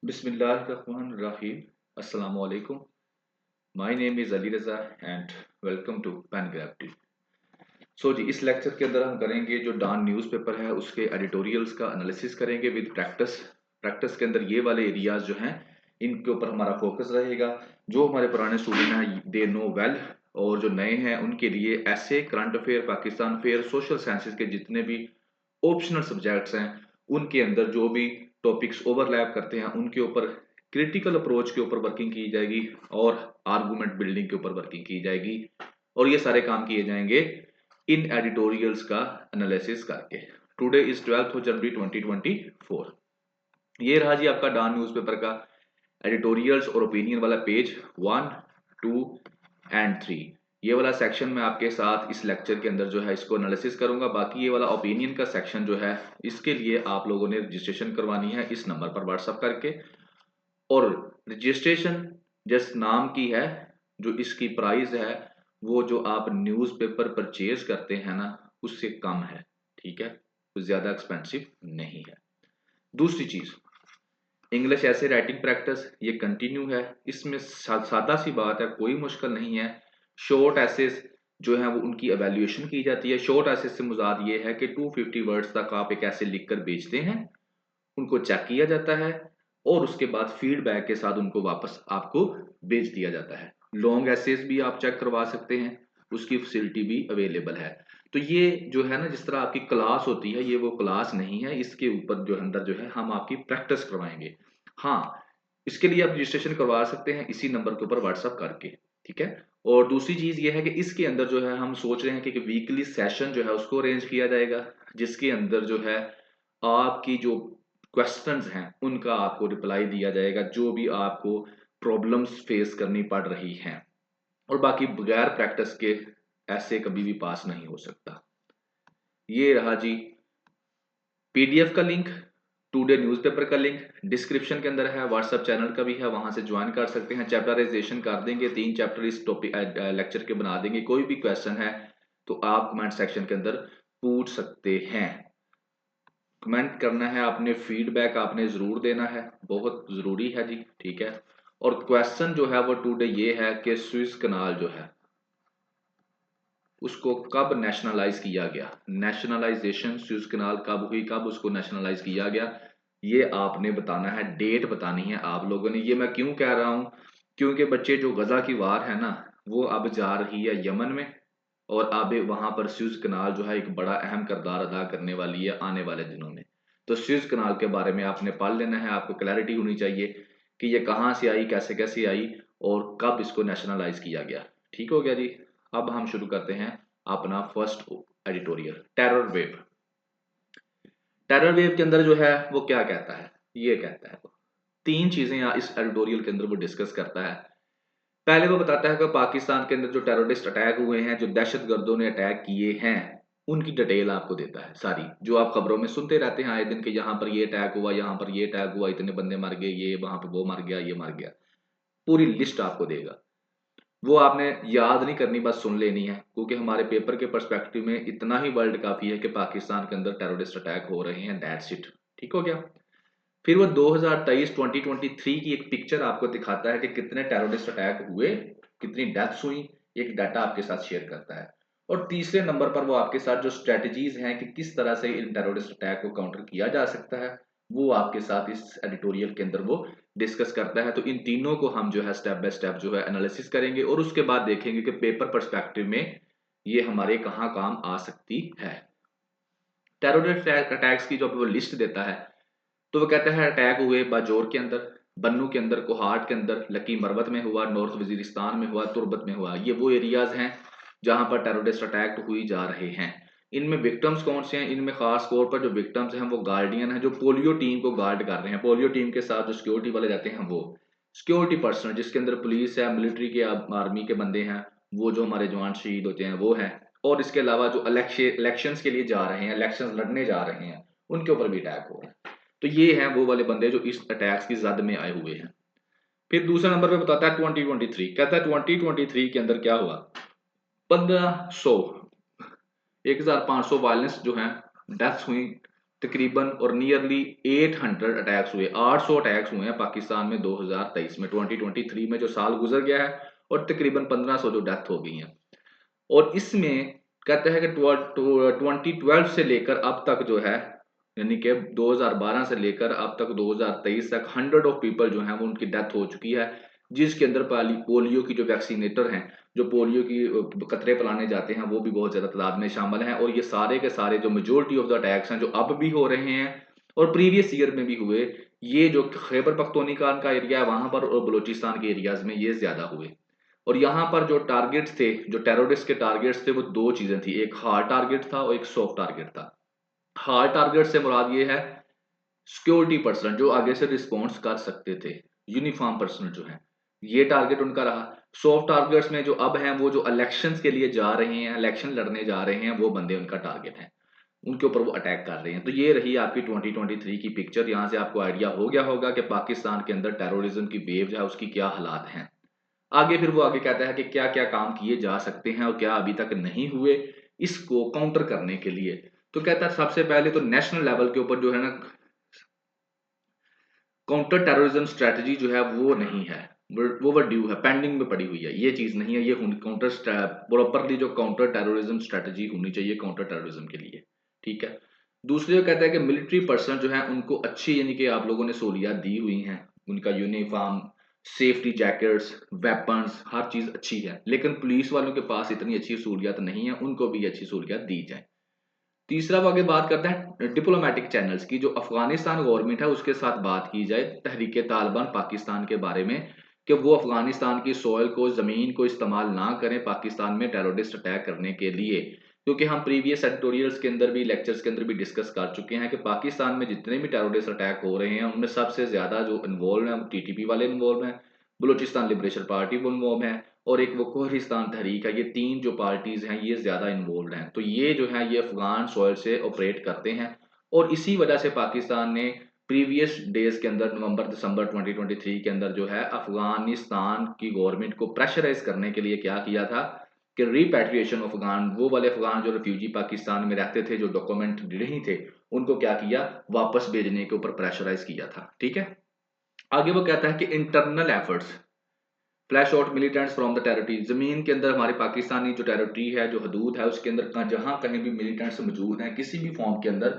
Bismillahirrahmanirrahim. Assalamu alaikum. My name is Ali Raza and welcome to Pen Grab Tea. जी इस lecture के अंदर हम करेंगे जो डॉन न्यूज़पेपर है उसके एडिटोरियल्स का एनालिसिस करेंगे विद प्रैक्टिस। प्रैक्टिस के अंदर ये वाले एरियाज जो हैं इनके ऊपर हमारा फोकस रहेगा। जो हमारे पुराने स्टूडेंट हैं दे नो वेल, और जो नए हैं उनके लिए ऐसे current affair, Pakistan affair, social sciences के जितने भी ऑप्शनल सब्जेक्ट्स हैं उनके अंदर जो भी टॉपिक्स ओवरलैप करते हैं उनके ऊपर क्रिटिकल अप्रोच के ऊपर वर्किंग की जाएगी और आर्गुमेंट बिल्डिंग के ऊपर वर्किंग की जाएगी। और ये सारे काम किए जाएंगे इन एडिटोरियल्स का एनालिसिस करके। टुडे इज 12 जनवरी 2024। ये रहा जी आपका डॉन न्यूज़पेपर का एडिटोरियल्स और ओपिनियन वाला पेज 1, 2 एंड 3। ये वाला सेक्शन मैं आपके साथ इस लेक्चर के अंदर जो है इसको एनालिसिस करूंगा। बाकी ये वाला ओपिनियन का सेक्शन जो है इसके लिए आप लोगों ने रजिस्ट्रेशन करवानी है इस नंबर पर व्हाट्सएप करके। और रजिस्ट्रेशन जिस नाम की है, जो इसकी प्राइस है वो जो आप न्यूज़पेपर परचेज करते हैं ना उससे कम है, ठीक है, कुछ ज्यादा एक्सपेंसिव नहीं है। दूसरी चीज, इंग्लिश ऐसे राइटिंग प्रैक्टिस ये कंटिन्यू है। इसमें सादा सी बात है, कोई मुश्किल नहीं है। शॉर्ट एसेस जो है वो उनकी एवेल्युएशन की जाती है। शॉर्ट एसेस से मुराद ये है कि 250 वर्ड्स तक आप एक ऐसे लिखकर भेजते हैं, उनको चेक किया जाता है और उसके बाद फीडबैक के साथ उनको वापस आपको भेज दिया जाता है। लॉन्ग एसेस भी आप चेक करवा सकते हैं, उसकी फैसिलिटी भी अवेलेबल है। तो ये जो है ना, जिस तरह आपकी क्लास होती है ये वो क्लास नहीं है, इसके ऊपर जो अंदर जो है हम आपकी प्रैक्टिस करवाएंगे। हाँ, इसके लिए आप रजिस्ट्रेशन करवा सकते हैं इसी नंबर के ऊपर व्हाट्सएप करके, ठीक है। और दूसरी चीज ये है कि इसके अंदर जो है हम सोच रहे हैं कि वीकली सेशन जो है उसको अरेंज किया जाएगा, जिसके अंदर जो है आपकी जो क्वेश्चंस हैं उनका आपको रिप्लाई दिया जाएगा, जो भी आपको प्रॉब्लम्स फेस करनी पड़ रही हैं। और बाकी बगैर प्रैक्टिस के ऐसे कभी भी पास नहीं हो सकता। ये रहा जी पीडीएफ का लिंक, टुडे न्यूज़पेपर का लिंक डिस्क्रिप्शन के अंदर है, व्हाट्सएप चैनल का भी है, वहां से ज्वाइन कर सकते हैं। चैप्टराइजेशन कर देंगे, 3 चैप्टर इस टॉपिक लेक्चर के बना देंगे। कोई भी क्वेश्चन है तो आप कमेंट सेक्शन के अंदर पूछ सकते हैं। कमेंट करना है आपने, फीडबैक आपने जरूर देना है, बहुत जरूरी है जी, ठीक है। और क्वेश्चन जो है वो टुडे ये है कि स्विस कनाल जो है उसको कब नेशनलाइज किया गया। नेशनलाइजेशन स्विस कनाल कब हुई, कब उसको नेशनलाइज किया गया, ये आपने बताना है, डेट बतानी है आप लोगों ने। ये मैं क्यों कह रहा हूं, क्योंकि बच्चे जो गजा की वार है ना वो अब जा रही है यमन में, और अब वहां पर स्विस कनाल जो है एक बड़ा अहम किरदार अदा करने वाली है आने वाले दिनों में। तो स्विस कनाल के बारे में आपने पढ़ लेना है, आपको क्लैरिटी होनी चाहिए कि ये कहाँ से आई, कैसे कैसे आई और कब इसको नेशनलाइज किया गया। ठीक हो गया जी। अब हम शुरू करते हैं अपना first editorial, terror wave. Terror wave के अंदर जो है वो क्या कहता है, ये कहता है वो 3 चीजें इस एडिटोरियल के अंदर वो डिस्कस करता है। पहले वो बताता है कि पाकिस्तान के अंदर जो टेररिस्ट अटैक हुए हैं, जो दहशतगर्दों ने अटैक किए हैं, उनकी डिटेल आपको देता है सारी, जो आप खबरों में सुनते रहते हैं आए दिन के, यहाँ पर ये अटैक हुआ, यहाँ पर ये अटैक हुआ, इतने बंदे मर गए, ये वहां पर वो मर गया, ये मर गया, पूरी लिस्ट आपको देगा। वो आपने याद नहीं करनी, बस सुन लेनी है, क्योंकि हमारे पेपर के पर्सपेक्टिव में इतना ही वर्ल्ड काफी है कि पाकिस्तान के अंदर टेररिस्ट अटैक हो रहे हैं, दैट्स इट। ठीक हो गया। फिर वो 2023 की एक पिक्चर आपको दिखाता है कि कितने टेररिस्ट अटैक हुए, कितनी डेथ्स हुई, एक डाटा आपके साथ शेयर करता है। और तीसरे नंबर पर वो आपके साथ जो स्ट्रेटजीज हैं कि किस तरह से इन टेररिस्ट अटैक को काउंटर किया जा सकता है, वो आपके साथ इस एडिटोरियल के अंदर वो डिस्कस करता है। तो इन तीनों को हम जो है स्टेप बाय स्टेप जो है एनालिसिस करेंगे और उसके बाद देखेंगे कि पेपर पर्सपेक्टिव में ये हमारे कहाँ काम आ सकती है। टेररिस्ट अटैक्स की जो वो लिस्ट देता है, तो वो कहता है अटैक हुए बाजौर के अंदर, बन्नू के अंदर, कोहाट के अंदर, लकी मरवत में हुआ, नॉर्थ वजीरिस्तान में हुआ, तुर्बत में हुआ। ये वो एरियाज हैं जहां पर टेररिस्ट अटैक हुई जा रहे हैं। इनमें विक्टिम्स कौन से हैं, इनमें खास तौर पर जो विक्टिम्स हैं वो गार्डियन हैं, जो पोलियो टीम को गार्ड कर रहे हैं। पोलियो टीम के साथ जो सिक्योरिटी वाले जाते हैं, वो सिक्योरिटी पर्सन जिसके अंदर पुलिस है, मिलिट्री के, आर्मी के बंदे हैं, वो जो हमारे जवान शहीद होते हैं वो हैं। और इसके अलावा जो इलेक्शंस के लिए जा रहे हैं, इलेक्शंस लड़ने जा रहे हैं, उनके ऊपर भी अटैक हो रहा है। तो ये हैं वो वाले बंदे जो इस अटैक्स की जद में आए हुए हैं। फिर दूसरे नंबर पे बताता है 2023, कहता है 2023 के अंदर क्या हुआ। 1500 1500 वायलेंस जो है, डेथ्स हुई तकरीबन और नियरली 800 अटैक्स हुए, 800 अटैक्स हुए हैं पाकिस्तान में 2023 में, 2023 में जो साल गुजर गया है, और तकरीबन 1500 जो डेथ हो गई हैं। और इसमें कहते हैं कि 2012 से लेकर अब तक जो है, यानी कि 2012 से लेकर अब तक 2023 तक 100 ऑफ पीपल जो हैं वो उनकी डेथ हो चुकी है, जिसके अंदर पोलियो की जो वैक्सीनेटर हैं, जो पोलियो की कतरे पिलाने जाते हैं, वो भी बहुत ज़्यादा तादाद में शामिल हैं। और ये सारे के सारे जो मेजोरिटी ऑफ द अटैक्स हैं जो अब भी हो रहे हैं और प्रीवियस ईयर में भी हुए, ये जो खैबर पख्तूनख्वा का एरिया है वहाँ पर और बलूचिस्तान के एरियाज़ में ये ज़्यादा हुए। और यहाँ पर जो टारगेट्स थे, जो टेररिस्ट के टारगेट्स थे, वो दो चीज़ें थी, एक हार्ड टारगेट था और एक सॉफ्ट टारगेट था। हार्ड टारगेट से मुराद ये है सिक्योरिटी पर्सन जो आगे से रिस्पॉन्स कर सकते थे, यूनिफॉर्म पर्सन जो है, ये टारगेट उनका रहा। सॉफ्ट टारगेट्स में जो अब हैं वो जो इलेक्शंस के लिए जा रहे हैं, इलेक्शन लड़ने जा रहे हैं, वो बंदे उनका टारगेट है, उनके ऊपर वो अटैक कर रहे हैं। तो ये रही आपकी 2023 की पिक्चर। यहाँ से आपको आइडिया हो गया होगा कि पाकिस्तान के अंदर टेररिज्म की वेव जो है उसकी क्या हालात हैं। आगे फिर वो आगे कहता है कि क्या क्या काम किए जा सकते हैं और क्या अभी तक नहीं हुए इसको काउंटर करने के लिए। तो कहता है सबसे पहले तो नेशनल लेवल के ऊपर जो है ना, काउंटर टेररिज्म स्ट्रेटजी जो है वो नहीं है, वो ड्यू है, पेंडिंग में पड़ी हुई है, ये चीज नहीं है। ये काउंटर प्रॉपरली जो काउंटर टेररिज्म स्ट्रेटजी होनी चाहिए काउंटर टेररिज्म के लिए, ठीक है। दूसरे जो कहता है कि मिलिट्री पर्सन जो है उनको अच्छी, यानी कि आप लोगों ने सहूलियात दी हुई हैं, उनका यूनिफॉर्म, सेफ्टी जैकेट्स, वेपन्स, हर चीज अच्छी है, लेकिन पुलिस वालों के पास इतनी अच्छी सहूलियात नहीं है, उनको भी अच्छी सहूलियात दी जाए। तीसरा वो आगे बात करता है डिप्लोमेटिक चैनल्स की, जो अफगानिस्तान गवर्नमेंट है उसके साथ बात की जाए तहरीक तालिबान पाकिस्तान के बारे में, कि वो अफगानिस्तान की सोयल को, ज़मीन को इस्तेमाल ना करें पाकिस्तान में टेररिस्ट अटैक करने के लिए। क्योंकि हम प्रीवियस एडिटोरियल्स के अंदर भी, लेक्चर्स के अंदर भी डिस्कस कर चुके हैं कि पाकिस्तान में जितने भी टेररिस्ट अटैक हो रहे हैं उनमें सबसे ज़्यादा जो इन्वॉल्व हैं वो टीटीपी वाले इन्वॉल्व हैं, बलूचिस्तान लिबरेशन पार्टी वो इन्वॉल्व है, और एक वो कोहरिस्तान तहरीक है। ये तीन जो पार्टीज हैं ये ज्यादा इन्वॉल्व हैं। तो ये जो है ये अफगान सॉइल से ऑपरेट करते हैं, और इसी वजह से पाकिस्तान ने प्रीवियस डेज के अंदर नवंबर दिसंबर 2023 के अंदर जो है अफगानिस्तान की गवर्नमेंट को प्रेशराइज करने के लिए क्या किया था कि रिपैट्रिएशन ऑफ अफगान, वो वाले अफगान जो रिफ्यूजी पाकिस्तान में रहते थे, जो डॉक्यूमेंट नहीं थे, उनको क्या किया, वापस भेजने के ऊपर प्रेशराइज किया था, ठीक है। आगे वो कहता है कि internal efforts flash out militants from the territory, जमीन के अंदर हमारे पाकिस्तानी जो टेरिटरी है, जो हदूद है, उसके अंदर जहां कहीं भी मिलिटेंट्स मौजूद हैं किसी भी फॉर्म के अंदर,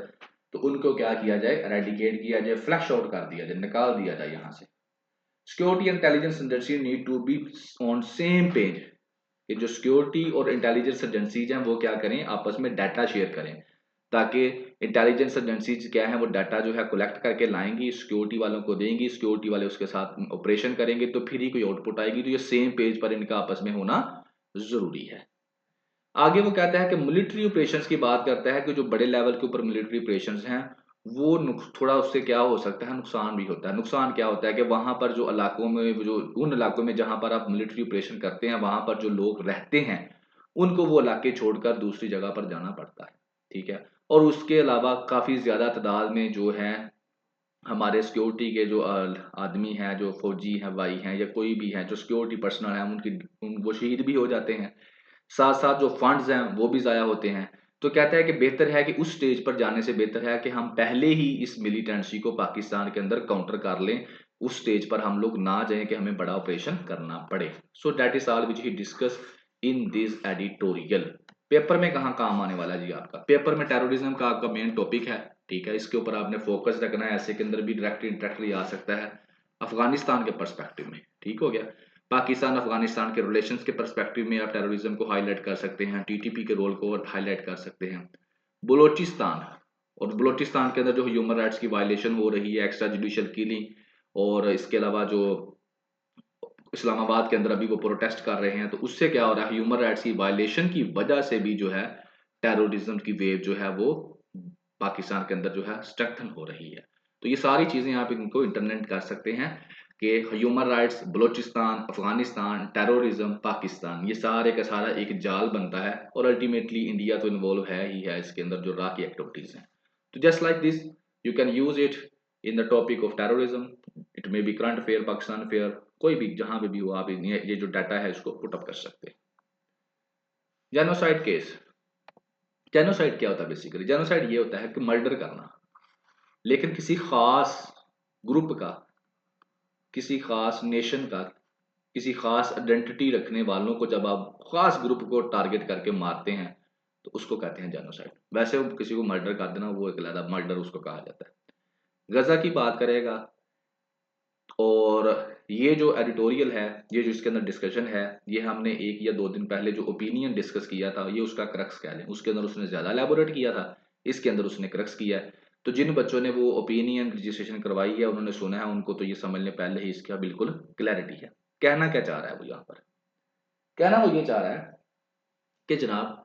तो उनको क्या किया जाए, एरेडिकेट किया जाए, फ्लैश आउट कर दिया जाए, निकाल दिया जाए यहाँ से। Security and intelligence agency need to be on same page. ये जो सिक्योरिटी और इंटेलिजेंस एजेंसीज हैं वो क्या करें, आपस में डाटा शेयर करें, ताकि इंटेलिजेंस एजेंसीज क्या है वो डाटा जो है कलेक्ट करके लाएंगी, सिक्योरिटी वालों को देंगी, सिक्योरिटी वाले उसके साथ ऑपरेशन करेंगे, तो फिर ही कोई आउटपुट आएगी। तो ये सेम पेज पर इनका आपस में होना जरूरी है। आगे वो कहता है कि मिलिट्री ऑपरेशंस की बात करता है कि जो बड़े लेवल के ऊपर मिलिट्री ऑपरेशंस हैं वो थोड़ा उससे क्या हो सकता है, नुकसान भी होता है। नुकसान क्या होता है कि वहां पर जो इलाकों में, जो उन इलाकों में जहां पर आप मिलिट्री ऑपरेशन करते हैं वहां पर जो लोग रहते हैं उनको वो इलाके छोड़कर दूसरी जगह पर जाना पड़ता है, ठीक है। और उसके अलावा काफी ज्यादा तादाद में जो है हमारे सिक्योरिटी के जो आदमी हैं, जो फौजी हैं, भाई हैं, या कोई भी है जो सिक्योरिटी पर्सनल है, वो शहीद भी हो जाते हैं, साथ साथ जो फंड्स हैं वो भी ज़ाया होते हैं। तो कहता है कि बेहतर है कि उस स्टेज पर जाने से बेहतर है कि हम पहले ही इस मिलिटेंसी को पाकिस्तान के अंदर काउंटर कर लें, उस स्टेज पर हम लोग ना जाएं कि हमें बड़ा ऑपरेशन करना पड़े। So that is all which he discuss in this editorial. Paper में कहाँ काम आने वाला जी, आपका पेपर में टेररिज्म का आपका मेन टॉपिक है, ठीक है। इसके ऊपर आपने फोकस रखना है, ऐसे के अंदर भी डायरेक्ट इंटरेक्टली आ सकता है अफगानिस्तान के पर्सपेक्टिव में, ठीक हो गया। पाकिस्तान अफगानिस्तान के रिलेशंस के पर्सपेक्टिव में आप टेररिज्म को हाईलाइट कर सकते हैं, टीटीपी के रोल को हाईलाइट कर सकते हैं। बलोचिस्तान, और बलोचिस्तान के अंदर जो ह्यूमन राइट्स की वायलेशन हो रही है, एक्स्ट्रा जुडिशियल किलिंग, और इसके अलावा जो इस्लामाबाद के अंदर अभी वो प्रोटेस्ट कर रहे हैं, तो उससे क्या हो रहा है, ह्यूमन राइट्स की वायलेशन की वजह से भी जो है टेररिज्म की वेव जो है वो पाकिस्तान के अंदर जो है स्ट्रेंथन हो रही है। तो ये सारी चीजें आप इनको इंटरनेट कर सकते हैं कि human rights, Balochistan, Afghanistan, terrorism, Pakistan, ये सारे का सारा एक जाल बनता है, और अल्टीमेटली इंडिया तो इन्वॉल्व है ही है इसके अंदर जो रा की एक्टिविटीज हैं। तो just like this you can use it in the topic of terrorism, it may be current affair, Pakistan affair, कोई भी जहां पे भी हो आप ये जो डाटा है इसको पुटअप कर सकते हैं। जेनोसाइड केस, जेनोसाइड क्या होता है बेसिकली, जेनोसाइड ये होता है कि मर्डर करना, लेकिन किसी खास ग्रुप का, किसी खास नेशन का, किसी खास आइडेंटिटी रखने वालों को जब आप खास ग्रुप को टारगेट करके मारते हैं तो उसको कहते हैं जेनोसाइड। वैसे वो किसी को मर्डर कर देना वो एक अलग मर्डर उसको कहा जाता है। गजा की बात करेगा, और ये जो एडिटोरियल है, ये जो इसके अंदर डिस्कशन है, ये हमने 1 या 2 दिन पहले जो ओपिनियन डिस्कस किया था, ये उसका क्रक्स कह लें। उसके अंदर उसने ज़्यादा एलैबोरेट किया था, इसके अंदर उसने क्रक्स किया है। तो जिन बच्चों ने वो ओपिनियन रजिस्ट्रेशन करवाई है, उन्होंने सुना है, उनको तो ये समझने पहले ही इसका बिल्कुल क्लैरिटी है। कहना क्या चाह रहा है वो यहाँ पर? कहना वो ये चाह रहा है कि जनाब,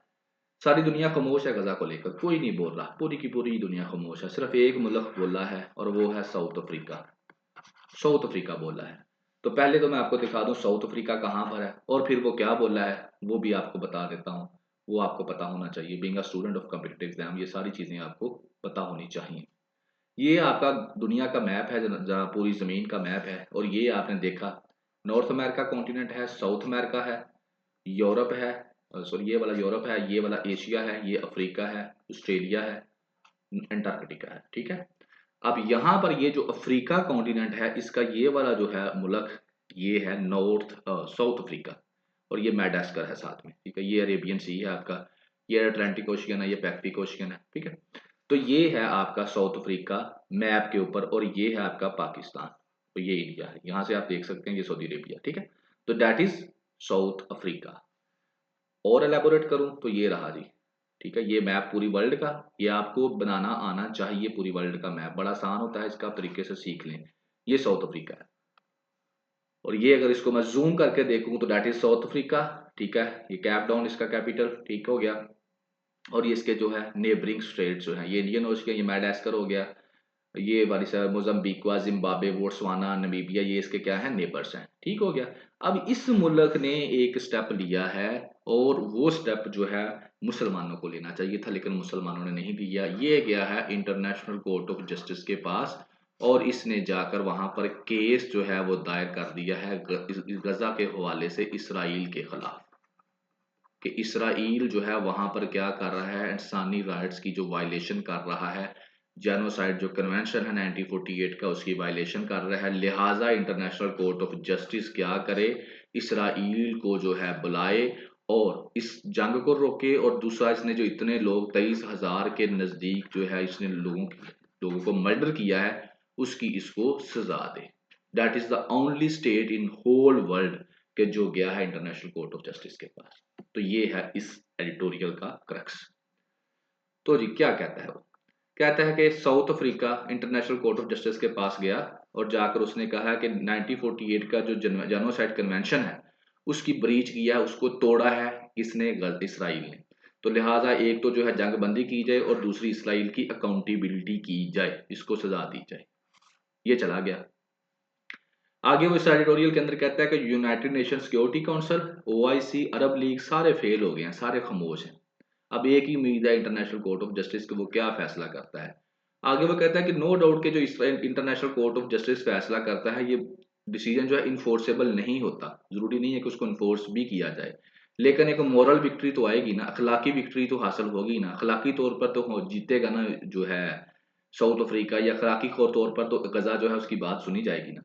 सारी दुनिया खामोश है गजा को लेकर, कोई नहीं बोल रहा, पूरी की पूरी दुनिया खामोश है, सिर्फ एक मुल्क बोला है और वो है साउथ अफ्रीका। साउथ अफ्रीका बोला है। तो पहले तो मैं आपको दिखा दूं साउथ अफ्रीका कहाँ पर है, और फिर वो क्या बोला है वो भी आपको बता देता हूँ। वो आपको पता होना चाहिए, being a student of competitive exam ये सारी चीज़ें आपको पता होनी चाहिए। ये आपका दुनिया का मैप है, जहाँ पूरी ज़मीन का मैप है, और ये आपने देखा नॉर्थ अमेरिका कॉन्टिनेंट है, साउथ अमेरिका है, यूरोप है, सॉरी ये वाला यूरोप है, ये वाला एशिया है, ये अफ्रीका है, ऑस्ट्रेलिया है, अंटार्कटिका है। ठीक है। अब यहाँ पर ये जो अफ्रीका कॉन्टिनेंट है, इसका ये वाला जो है मुल्क, ये है साउथ अफ्रीका, और ये मैडागास्कर है साथ में। ठीक है। ये अरेबियन सी है आपका, ये अटलांटिक ओशियन है, ये पैसिफिक ओशियन है। ठीक है। तो ये है आपका साउथ अफ्रीका मैप के ऊपर, और ये है आपका पाकिस्तान, तो ये इंडिया है। यहाँ से आप देख सकते हैं ये सऊदी अरेबिया। ठीक है। तो दैट इज साउथ अफ्रीका। और एलेबोरेट करूं तो ये रहा जी। ठीक है। ये मैप पूरी वर्ल्ड का, ये आपको बनाना आना चाहिए। पूरी वर्ल्ड का मैप बड़ा आसान होता है, इसका आप तरीके से सीख लें। ये साउथ अफ्रीका है, और ये अगर इसको मैं जूम करके देखूं तो दैट इज साउथ अफ्रीका। ठीक है। ये कैप टाउन इसका कैपिटल, ठीक हो गया। और ये इसके जो है नेबरिंग स्टेट जो है, ये इंडियन ओशियन, ये मैडागास्कर हो गया, ये वाली sir Mozambique, Zimbabwe, Botswana, Namibia, ये इसके क्या है, नेबर्स हैं। ठीक हो गया। अब इस मुल्क ने एक स्टेप लिया है, और वो स्टेप जो है मुसलमानों को लेना चाहिए था, लेकिन मुसलमानों ने नहीं लिया। ये गया है इंटरनेशनल कोर्ट ऑफ जस्टिस के पास, और इसने जाकर वहां पर केस जो है वो दायर कर दिया है गजा के हवाले से इसराइल के खिलाफ, कि इसराइल जो है वहां पर क्या कर रहा है, इंसानी राइट्स की जो वायलेशन कर रहा है, जेनोसाइड जो कन्वेंशन है 1948 का, उसकी वायलेशन कर रहा है। लिहाजा इंटरनेशनल कोर्ट ऑफ जस्टिस क्या करे, इसराइल को जो है बुलाए और इस जंग को रोके। और दूसरा, इसने जो इतने लोग 23,000 के नजदीक जो है इसने लोगों को मर्डर किया है, उसकी इसको सजा दे। That is the only state in whole world के जो गया है इंटरनेशनल कोर्ट ऑफ जस्टिस के पास। तो ये है इस एडिटोरियल का क्रक्स। तो जी क्या कहता है वो? कहता है कि south Africa international court of justice के पास गया, और जाकर उसने कहा कि 1948 का जो जेनोसाइड कन्वेंशन है उसकी ब्रीच किया, उसको तोड़ा है किसने, इसराइल ने। तो लिहाजा एक तो जो है जंग बंदी की जाए, और दूसरी इसराइल की अकाउंटेबिलिटी की जाए, इसको सजा दी जाए। ये चला गया। आगे वो इस एडिटोरियल के अंदर कहता है कि United Nation Security Council, OIC, Arab League सारे फेल हो गए हैं, सारे खामोश हैं। अब एक ही उम्मीद है इंटरनेशनल कोर्ट ऑफ जस्टिस के, वो क्या फैसला करता है। आगे वो कहता है कि नो डाउट के जो इंटरनेशनल कोर्ट ऑफ जस्टिस फैसला करता है, ये डिसीजन जो है इन्फोर्सेबल नहीं होता। जरूरी नहीं है कि उसको इन्फोर्स भी किया जाए, लेकिन एक मॉरल विक्ट्री तो आएगी ना, अखलाकी विक्ट्री तो हासिल होगी ना। अखलाकी तौर पर तो जीतेगा ना जो है साउथ अफ्रीका, या अखलाकी तौर पर तो गजा जो है उसकी बात सुनी जाएगी ना।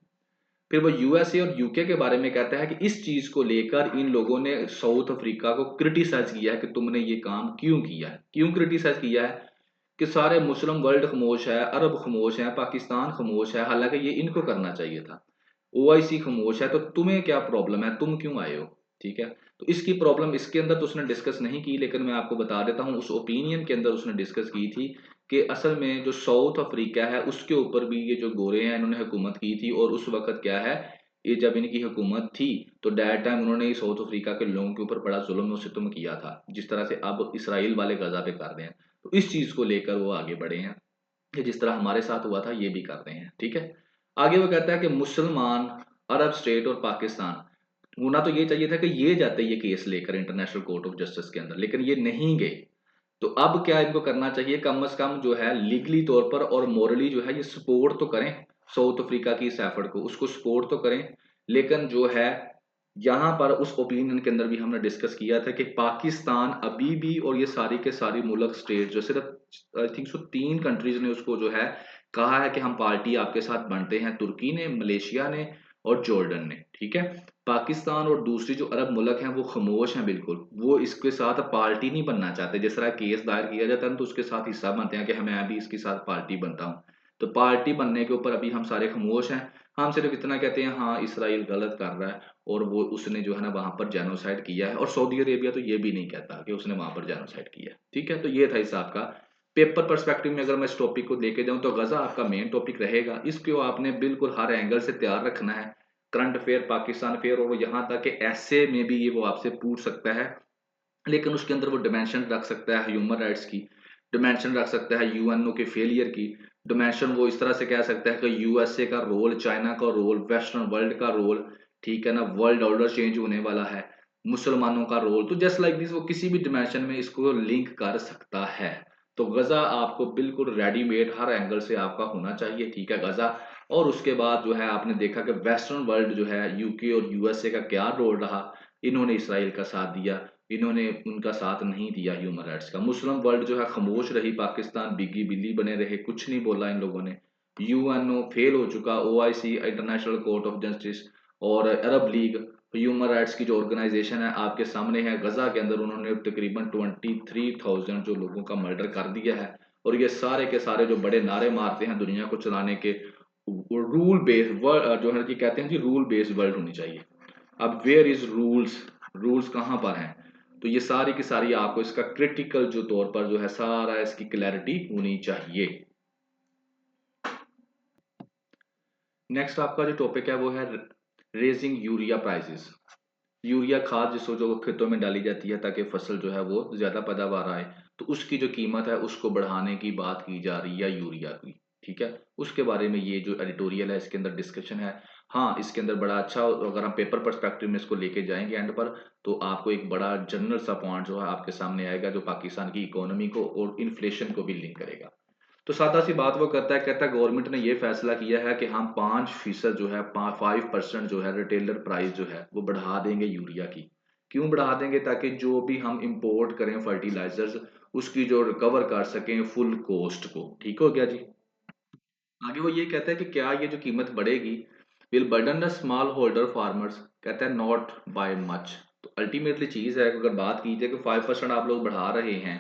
फिर वो यूएसए और यूके के बारे में कहता है कि इस चीज को लेकर इन लोगों ने साउथ अफ्रीका को क्रिटिसाइज किया है कि तुमने ये काम क्यों किया है। क्यों क्रिटिसाइज किया है? कि सारे मुस्लिम वर्ल्ड खामोश है, अरब खामोश है, पाकिस्तान खामोश है, हालांकि ये इनको करना चाहिए था। ओआईसी खामोश है, तो तुम्हें क्या प्रॉब्लम है, तुम क्यों आए हो? ठीक है। तो इसकी प्रॉब्लम इसके अंदर तो उसने डिस्कस नहीं की, लेकिन मैं आपको बता देता हूँ उस ओपिनियन के अंदर उसने डिस्कस की थी कि असल में जो साउथ अफ्रीका है उसके ऊपर भी ये जो गोरे हैं इन्होंने हुकूमत की थी, और उस वक्त क्या है, ये जब इनकी हुकूमत थी तो दैट टाइम उन्होंने साउथ अफ्रीका के लोगों के ऊपर बड़ा जुल्म और सितम किया था, जिस तरह से अब इसराइल वाले गजा पे कर रहे हैं। तो इस चीज को लेकर वो आगे बढ़े हैं कि जिस तरह हमारे साथ हुआ था ये भी कर रहे हैं। ठीक है। आगे वो कहता है कि मुसलमान, अरब स्टेट और पाकिस्तान, होना तो ये चाहिए था कि ये जाते ये केस लेकर इंटरनेशनल कोर्ट ऑफ जस्टिस के अंदर, लेकिन ये नहीं गए। तो अब क्या इनको करना चाहिए, कम से कम जो है लीगली तौर पर और मोरली जो है ये सपोर्ट तो करें साउथ अफ्रीका की इस एफर्ट को, उसको सपोर्ट तो करें। लेकिन जो है यहाँ पर उस ओपिनियन के अंदर भी हमने डिस्कस किया था कि पाकिस्तान अभी भी, और ये सारी के सारी मुल्क स्टेट जो सिर्फ आई थिंक सो 3 कंट्रीज ने उसको जो है कहा है कि हम पार्टी आपके साथ बनते हैं, तुर्की ने, मलेशिया ने और जॉर्डन ने, ठीक है। पाकिस्तान और दूसरी जो अरब मुल्क हैं वो खामोश हैं बिल्कुल, वो इसके साथ पार्टी नहीं बनना चाहते। जिस तरह केस दायर किया जाता है ना तो उसके साथ हिस्सा बनते हैं कि मैं भी इसके साथ पार्टी बनता हूँ। तो पार्टी बनने के ऊपर अभी हम सारे खामोश हैं। हम सिर्फ इतना कहते हैं हाँ इसराइल गलत कर रहा है और वो उसने जो है ना वहां पर जेनोसाइड किया है, और सऊदी अरेबिया तो ये भी नहीं कहता कि उसने वहां पर जेनोसाइड किया है, ठीक है। तो ये था हिसाब का। पेपर पर्सपेक्टिव में अगर मैं इस टॉपिक को लेके जाऊं तो गजा आपका मेन टॉपिक रहेगा, इसको आपने बिल्कुल हर एंगल से तैयार रखना है। करंट अफेयर, पाकिस्तान अफेयर, और यहाँ तक कि ऐसे में भी ये वो आपसे पूछ सकता है, लेकिन उसके अंदर वो डिमेंशन रख सकता है ह्यूमन राइट्स की, डिमेंशन रख सकता है यूएनओ के फेलियर की, डिमेंशन वो इस तरह से कह सकता है कि यूएसए का रोल, चाइना का रोल, वेस्टर्न वर्ल्ड का रोल, ठीक है ना, वर्ल्ड ऑर्डर चेंज होने वाला है, मुसलमानों का रोल। तो जस्ट लाइक दिस वो किसी भी डिमेंशन में इसको लिंक कर सकता है। तो गजा आपको बिल्कुल रेडीमेड हर एंगल से आपका होना चाहिए, ठीक है, गजा। और उसके बाद जो है आपने देखा कि वेस्टर्न वर्ल्ड जो है, यूके और यूएसए का क्या रोल रहा, इन्होंने इसराइल का साथ दिया, इन्होंने उनका साथ नहीं दिया ह्यूमन राइट्स का। मुस्लिम वर्ल्ड जो है खामोश रही, पाकिस्तान बिगी बिल्ली बने रहे, कुछ नहीं बोला इन लोगों ने। यूएनओ फेल हो चुका, OIC international court of justice और अरब लीग ह्यूमन राइट्स की जो ऑर्गेनाइजेशन है आपके सामने है, गजा के अंदर उन्होंने तकरीबन 23,000 जो लोगों का मर्डर कर दिया है। और ये सारे के सारे जो बड़े नारे मारते हैं दुनिया को चलाने के, रूल बेस्ड वर्ल्ड जो है कि कहते हैं कि रूल बेस्ड वर्ल्ड होनी चाहिए। अब वेयर इज रूल्स, रूल्स कहाँ पर हैं? तो ये सारी की सारी आपको इसका क्रिटिकल जो तौर पर जो है सारा इसकी क्लैरिटी होनी चाहिए। नेक्स्ट आपका जो टॉपिक है वो है रेजिंग यूरिया प्राइसेस। यूरिया खाद जिसको जो खेतों में डाली जाती है ताकि फसल जो है वो ज्यादा पैदावार आए, तो उसकी जो कीमत है उसको बढ़ाने की बात की जा रही है यूरिया की, ठीक है। उसके बारे में ये जो एडिटोरियल है इसके अंदर डिस्कशन है। हाँ, इसके अंदर बड़ा अच्छा, अगर हम पेपर पर्सपेक्टिव में इसको लेके जाएंगे एंड पर, तो आपको एक बड़ा जनरल सा पॉइंट जो है आपके सामने आएगा जो पाकिस्तान की इकोनॉमी को और इन्फ्लेशन को भी लिंक करेगा। तो सादा सी बात वो करता है, कहता है गवर्नमेंट ने ये फैसला किया है कि हम 5% जो है 5% जो है रिटेलर प्राइस जो है वो बढ़ा देंगे यूरिया की। क्यों बढ़ा देंगे? ताकि जो भी हम इंपोर्ट करें फर्टिलाइजर्स, उसकी जो रिकवर कर सकें फुल कॉस्ट को। ठीक हो गया जी। आगे वो ये कहता है कि क्या ये जो कीमत बढ़ेगी will burden the small holder farmers, कहता है नॉट बाय मच। तो अल्टीमेटली चीज है, अगर बात की जाए कि 5% आप लोग बढ़ा रहे हैं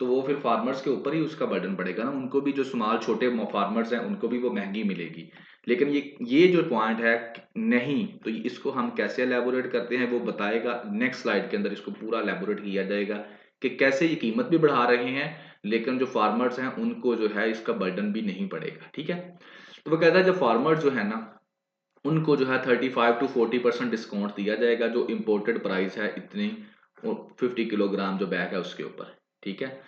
तो वो फिर फार्मर्स के ऊपर ही उसका बर्डन पड़ेगा ना, उनको भी जो स्मॉल छोटे फार्मर्स हैं उनको भी वो महंगी मिलेगी। लेकिन ये जो पॉइंट है नहीं, तो इसको हम कैसे एलेबोरेट करते हैं वो बताएगा नेक्स्ट स्लाइड के अंदर, इसको पूरा एलेबोरेट किया जाएगा कि कैसे ये कीमत भी बढ़ा रहे हैं लेकिन जो फार्मर्स हैं उनको जो है इसका बर्डन भी नहीं पड़ेगा, ठीक है। तो वो कहता है जो फार्मर्स जो है ना उनको जो है 35 to 40% डिस्काउंट दिया जाएगा, जो इम्पोर्टेड प्राइस है इतनी 50 किलोग्राम जो बैग है उसके ऊपर, ठीक है।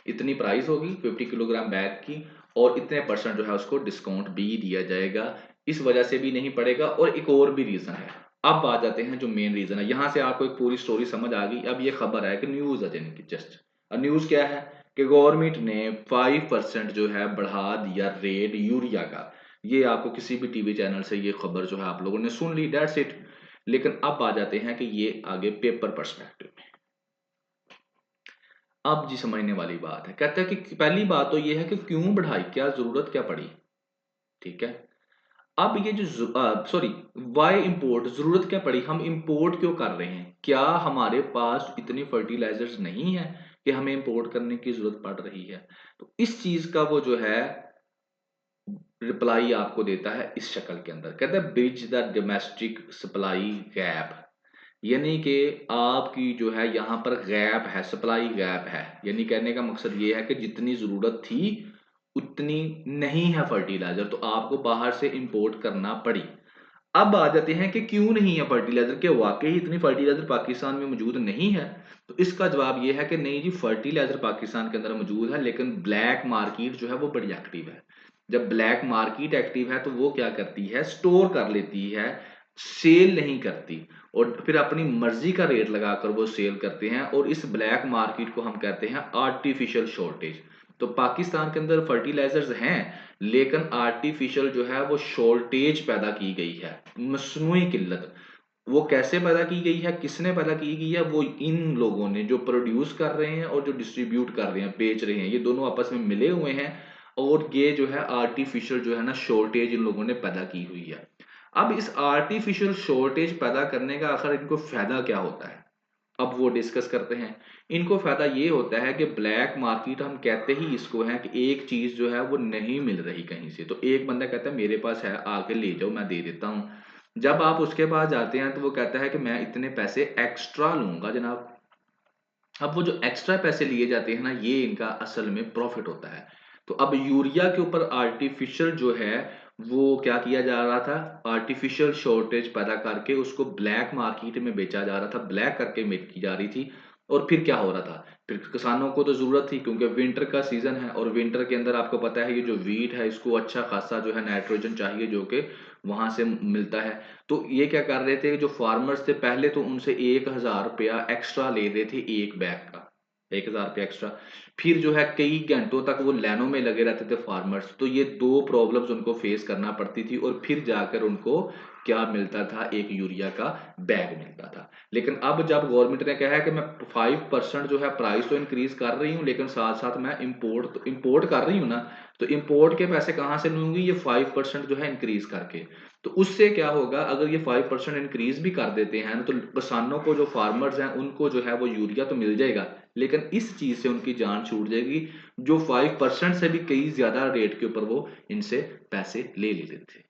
इतनी प्राइस होगी 50 किलोग्राम बैग की, और इतने परसेंट जो है उसको डिस्काउंट भी दिया जाएगा। इस वजह से भी नहीं पड़ेगा, और एक और भी रीजन है। अब आ जाते हैं जो मेन रीजन है, यहां से आपको एक पूरी स्टोरी समझ आ गई। अब ये खबर है कि न्यूज है जिनकी, जस्ट न्यूज क्या है कि गवर्नमेंट ने 5% जो है बढ़ा दिया रेट यूरिया का। ये आपको किसी भी टीवी चैनल से ये खबर जो है आप लोगों ने सुन ली, दैट्स इट। लेकिन अब आ जाते हैं कि ये आगे पेपर पर्सपेक्टिव में। अब जी समझने वाली बात है, कहता है कि पहली बात तो ये है कि क्यों बढ़ाई, क्या जरूरत क्या पड़ी, ठीक है। अब ये जो सॉरी, वाई इंपोर्ट, जरूरत क्या पड़ी, हम इंपोर्ट क्यों कर रहे हैं? क्या हमारे पास इतनी फर्टिलाइजर्स नहीं है कि हमें इंपोर्ट करने की जरूरत पड़ रही है? तो इस चीज का वो जो है रिप्लाई आपको देता है इस शक्ल के अंदर, कहता है bridge the domestic supply gap. यानी कि आपकी जो है यहाँ पर गैप है, सप्लाई गैप है। यानी कहने का मकसद ये है कि जितनी जरूरत थी उतनी नहीं है फर्टिलाइजर, तो आपको बाहर से इंपोर्ट करना पड़ी। अब आ जाते हैं कि क्यों नहीं है फर्टिलाइजर, के वाकई इतनी फर्टिलाइजर पाकिस्तान में मौजूद नहीं है? तो इसका जवाब ये है कि नहीं जी, फर्टिलाइजर पाकिस्तान के अंदर मौजूद है, लेकिन ब्लैक मार्केट जो है वो बड़ी एक्टिव है। जब ब्लैक मार्केट एक्टिव है तो वो क्या करती है, स्टोर कर लेती है, सेल नहीं करती, और फिर अपनी मर्जी का रेट लगाकर वो सेल करते हैं, और इस ब्लैक मार्केट को हम कहते हैं आर्टिफिशियल शॉर्टेज। तो पाकिस्तान के अंदर फर्टिलाइजर्स हैं लेकिन आर्टिफिशियल जो है वो शॉर्टेज पैदा की गई है, मसनूई किल्लत। वो कैसे पैदा की गई है, किसने पैदा की गई है? वो इन लोगों ने जो प्रोड्यूस कर रहे हैं और जो डिस्ट्रीब्यूट कर रहे हैं, बेच रहे हैं, ये दोनों आपस में मिले हुए हैं। और ये जो है आर्टिफिशियल जो है ना शॉर्टेज इन लोगों ने पैदा की हुई है। अब इस आर्टिफिशियल शॉर्टेज पैदा करने का आखिर इनको फायदा क्या होता है, अब वो डिस्कस करते हैं। इनको फायदा ये होता है कि ब्लैक मार्केट हम कहते ही इसको है कि एक चीज जो है वो नहीं मिल रही कहीं से, तो एक बंदा कहता है मेरे पास है आके ले जाओ मैं दे देता हूँ। जब आप उसके पास जाते हैं तो वो कहता है कि मैं इतने पैसे एक्स्ट्रा लूंगा जनाब। अब वो जो एक्स्ट्रा पैसे लिए जाते हैं ना ये इनका असल में प्रॉफिट होता है। तो अब यूरिया के ऊपर आर्टिफिशियल जो है वो क्या किया जा रहा था, आर्टिफिशियल शॉर्टेज पैदा करके उसको ब्लैक मार्केट में बेचा जा रहा था, ब्लैक करके मेक की जा रही थी। और फिर क्या हो रहा था, फिर किसानों को तो जरूरत थी क्योंकि विंटर का सीजन है और विंटर के अंदर आपको पता है ये जो वीट है इसको अच्छा खासा जो है नाइट्रोजन चाहिए जो कि वहां से मिलता है। तो ये क्या कर रहे थे जो फार्मर्स थे, पहले तो उनसे 1,000 रुपया एक्स्ट्रा ले रहे थे एक बैग का, 1,000 रुपया एक्स्ट्रा। फिर जो है कई घंटों तक वो लाइनों में लगे रहते थे फार्मर्स, तो ये दो प्रॉब्लम्स उनको फेस करना पड़ती थी और फिर जाकर उनको क्या मिलता था, एक यूरिया का बैग मिलता था। लेकिन अब जब गवर्नमेंट ने कहा है कि मैं 5% जो है प्राइस तो इंक्रीज कर रही हूँ लेकिन साथ साथ मैं इंपोर्ट कर रही हूँ ना, तो इंपोर्ट के पैसे कहाँ से लूंगी, ये 5% जो है इंक्रीज करके। तो उससे क्या होगा, अगर ये 5% इंक्रीज भी कर देते हैं ना तो किसानों को जो फार्मर्स हैं उनको जो है वो यूरिया तो मिल जाएगा लेकिन इस चीज से उनकी जान छूट जाएगी जो 5% से भी कई ज्यादा रेट के ऊपर वो इनसे पैसे ले लेते थे।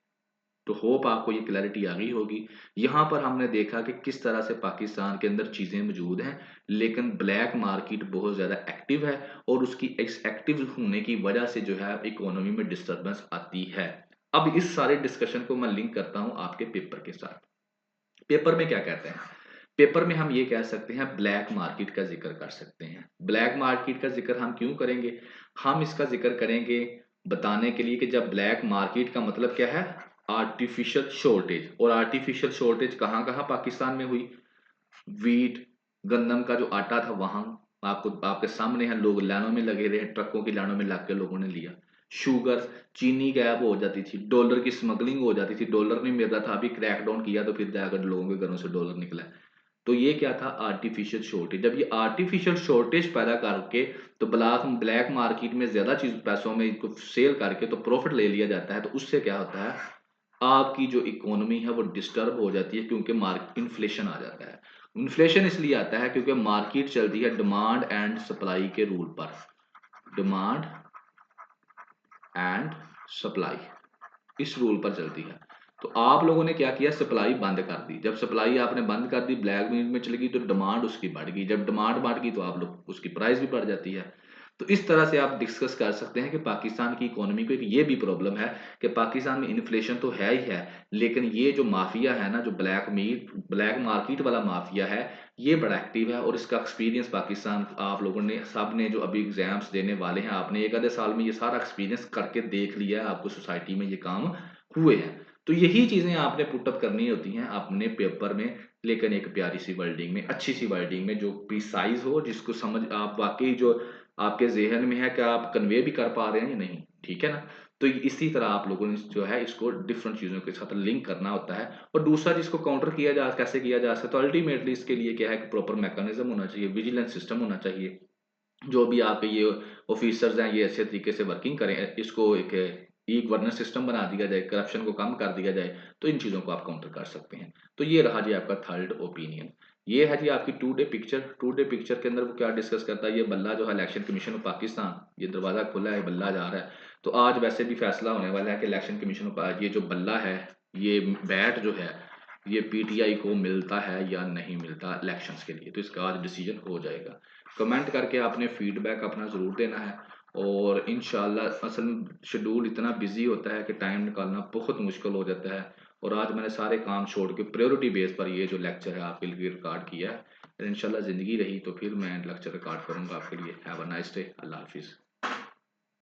तो होप आपको ये क्लैरिटी आ गई होगी। यहाँ पर हमने देखा कि किस तरह से पाकिस्तान के अंदर चीजें मौजूद हैं लेकिन ब्लैक मार्केट बहुत ज्यादा एक्टिव है और उसकी इस एक्टिव होने की वजह से जो है इकोनॉमी में डिस्टरबेंस आती है। अब इस सारे डिस्कशन को मैं लिंक करता हूं आपके पेपर के साथ। पेपर में क्या कहते हैं, पेपर में हम ये कह सकते हैं ब्लैक मार्केट का जिक्र कर सकते हैं। ब्लैक मार्केट का जिक्र हम क्यों करेंगे, हम इसका जिक्र करेंगे बताने के लिए कि जब ब्लैक मार्केट का मतलब क्या है, आर्टिफिशियल शॉर्टेज। और आर्टिफिशियल शॉर्टेज कहाँ कहाँ पाकिस्तान में हुई, वीट गंदम का जो आटा था वहां, आपको आपके सामने है, लोग लाइनों में लगे रहे, ट्रकों की लाइनों में लग के लोगों ने लिया। शुगर, चीनी गायब हो जाती थी, डॉलर की स्मगलिंग हो जाती थी, डॉलर नहीं मिल रहा था, अभी क्रैकडाउन किया तो फिर जाकर लोगों के घरों से डॉलर निकला। तो ये क्या था, आर्टिफिशियल शॉर्टेज। जब ये आर्टिफिशियल शॉर्टेज पैदा करके तो ब्लैक मार्केट में ज्यादा चीज पैसों में इनको सेल करके तो प्रॉफिट ले लिया जाता है, तो उससे क्या होता है, आपकी जो इकोनॉमी है वो डिस्टर्ब हो जाती है क्योंकि मार्केट इन्फ्लेशन आ जाता है। इन्फ्लेशन इसलिए आता है क्योंकि मार्केट चलती है डिमांड एंड सप्लाई के रूल पर, डिमांड एंड सप्लाई इस रूल पर चलती है। तो आप लोगों ने क्या किया, सप्लाई बंद कर दी, जब सप्लाई आपने बंद कर दी ब्लैक में चली गई तो डिमांड उसकी बढ़ गई, जब डिमांड बढ़ गई तो आप लोग उसकी प्राइस भी बढ़ जाती है। तो इस तरह से आप डिस्कस कर सकते हैं कि पाकिस्तान की इकोनॉमी को एक ये भी प्रॉब्लम है कि पाकिस्तान में इन्फ्लेशन तो है ही है लेकिन ये जो माफिया है ना, जो ब्लैक मार्केट वाला माफिया है, ये बड़ा एक्टिव है। और इसका एक्सपीरियंस पाकिस्तान आप लोगों ने सब ने जो अभी एग्जाम्स देने वाले हैं, आपने एक आधे साल में ये सारा एक्सपीरियंस करके देख लिया है, आपको सोसाइटी में ये काम हुए हैं। तो यही चीजें आपने पुटअप करनी होती हैं अपने पेपर में, लेकिन एक प्यारी सी वर्डिंग में, अच्छी सी वर्डिंग में जो प्रिसाइज हो, जिसको समझ आप वाकई जो आपके जहन में है कि आप कन्वे भी कर पा रहे हैं या नहीं, ठीक है ना। तो इसी तरह आप लोगों ने जो है इसको डिफरेंट चीजों के साथ लिंक करना होता है। और दूसरा जिसको काउंटर किया जा कैसे किया जा सकता है, तो अल्टीमेटली इसके लिए क्या है कि प्रॉपर मैकेनिज्म होना चाहिए, विजिलेंस सिस्टम होना चाहिए, जो भी आपके ये ऑफिसर्स हैं ये अच्छे तरीके से वर्किंग करें, इसको एक ई गवर्नेंस सिस्टम बना दिया जाए, करप्शन को कम कर दिया जाए, तो इन चीज़ों को आप काउंटर कर सकते हैं। तो ये रहा जी आपका थर्ड ओपिनियन। ये है जी आपकी टू डे पिक्चर के अंदर वो क्या डिस्कस करता है, ये बल्ला जो है इलेक्शन कमीशन ऑफ पाकिस्तान, ये दरवाज़ा खुला है, बल्ला जा रहा है। तो आज वैसे भी फैसला होने वाला है कि इलेक्शन कमीशन ऑफ ये जो बल्ला है, ये बैट जो है, ये पीटीआई को मिलता है या नहीं मिलता इलेक्शंस के लिए, तो इसका आज डिसीजन हो जाएगा। कमेंट करके आपने फीडबैक अपना ज़रूर देना है। और इंशाल्लाह असल में शेड्यूल इतना बिजी होता है कि टाइम निकालना बहुत मुश्किल हो जाता है। और आज मैंने सारे काम छोड़ के प्रायोरिटी बेस पर ये जो लेक्चर है आपके लिए रिकॉर्ड किया है। इंशाल्लाह ज़िंदगी रही तो फिर मैं लेक्चर रिकॉर्ड करूँगा आपके लिए। हैव अ नाइस डे, अल्लाह हाफिज़।